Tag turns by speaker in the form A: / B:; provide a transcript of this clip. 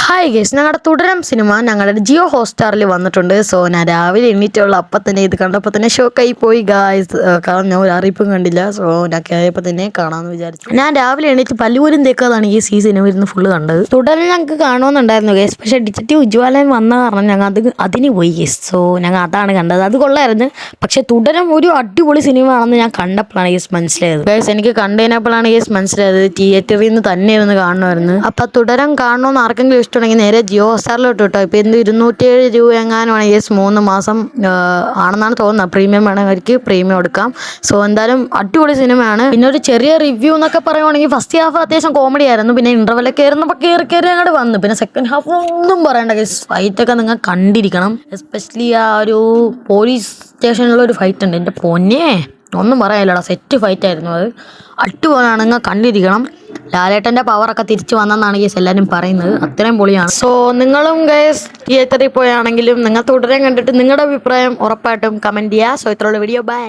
A: Hi guys, ഞങ്ങളുടെ തുടരം cinema ഞങ്ങളുടെ ജിയോ ഹോട്ട്സ്റ്റാറിൽ വന്നിട്ടുണ്ട്. സോ ഞാൻ രാവിലെ എണീറ്റുള്ള അപ്പം തന്നെ ഇത് കണ്ടപ്പോൾ തന്നെ ഷോക്കായി പോയി ഗായ്സ്. കാരണം ഞാൻ ഒരു അറിയിപ്പും കണ്ടില്ല. സോ ഞാൻ കയറിയപ്പോൾ തന്നെ കാണാമെന്ന് വിചാരിച്ചു. ഞാൻ രാവിലെ എണീറ്റ് പല്ലുപോലും തേക്കാതാണ് ഈ സിനിമ ഇരുന്ന് ഫുള്ള് കണ്ടത്. തുടരം ഞങ്ങൾക്ക് കാണുമെന്നുണ്ടായിരുന്നു ഗേസ്, പക്ഷേ ഡിറ്റക്റ്റീവ് ഉജ്ജ്വലൻ വന്ന കാരണം ഞങ്ങൾ അതിന് പോയി ഗേസ്. സോ ഞങ്ങൾ അതാണ് കണ്ടത്. അത് കൊള്ളായിരുന്നു. പക്ഷെ തുടരം ഒരു അടിപൊളി സിനിമ ആണെന്ന് ഞാൻ കണ്ടപ്പോഴാണ് ഗേസ് മനസ്സിലായത്. ഗേസ് എനിക്ക് കണ്ടതിനപ്പോഴാണ് ഗേസ് മനസ്സിലായത് തിയേറ്ററിൽ നിന്ന് തന്നെ ഇരുന്ന് കാണുമായിരുന്നു. അപ്പം തുടരം കാണണമെന്ന് ആർക്കെങ്കിലും ഇഷ്ടമുണ്ടെങ്കിൽ നേരെ ജിയോ ഹോട്ട്സ്റ്റാറിലോട്ട് കിട്ടോ. ഇപ്പോൾ എന്ത് 207 രൂപ എങ്ങാനുമാണ് ഗേസ് 3 മാസം ആണെന്നാണ് തോന്നുന്നത്. പ്രീമിയം വേണമെങ്കിൽ പ്രീമിയം എടുക്കാം. സോ എന്തായാലും അടിപൊളി സിനിമയാണ്. പിന്നെ ഒരു ചെറിയ റിവ്യൂ എന്നൊക്കെ പറയുവാണെങ്കിൽ ഫസ്റ്റ് ഹാഫ് അത്യാവശ്യം കോമഡി ആയിരുന്നു. പിന്നെ ഇന്റർവെല്ലൊക്കെ കയറുന്നപ്പോൾ കയറി അങ്ങോട്ട് വന്നു. പിന്നെ സെക്കൻഡ് ഹാഫ് ഒന്നും പറയണ്ട ഗേസ്. ഫൈറ്റൊക്കെ നിങ്ങൾ കണ്ടിരിക്കണം. എസ്പെഷ്യലി ആ ഒരു പോലീസ് സ്റ്റേഷനിലുള്ള ഒരു ഫൈറ്റ് ഉണ്ട്. എൻ്റെ പൊന്നേ, ഒന്നും പറയാനില്ലടാ, സെറ്റ് ഫൈറ്റ് ആയിരുന്നു. അത് അടിപൊളിയാണ്, നിങ്ങൾ കണ്ടിരിക്കണം. ലാലേട്ടൻ്റെ പവറൊക്കെ തിരിച്ചു വന്നെന്നാണ് ഗേസ് എല്ലാവരും പറയുന്നത്. അത്രയും പൊളിയാണ്. സോ നിങ്ങളും ഗേസ് തിയേറ്ററിൽ പോയാണെങ്കിലും നിങ്ങൾ തുടരാൻ കണ്ടിട്ട് നിങ്ങളുടെ അഭിപ്രായം ഉറപ്പായിട്ടും കമൻറ്റ് ചെയ്യുക. സോ ഇത്രയുള്ള വീഡിയോ, ബൈ.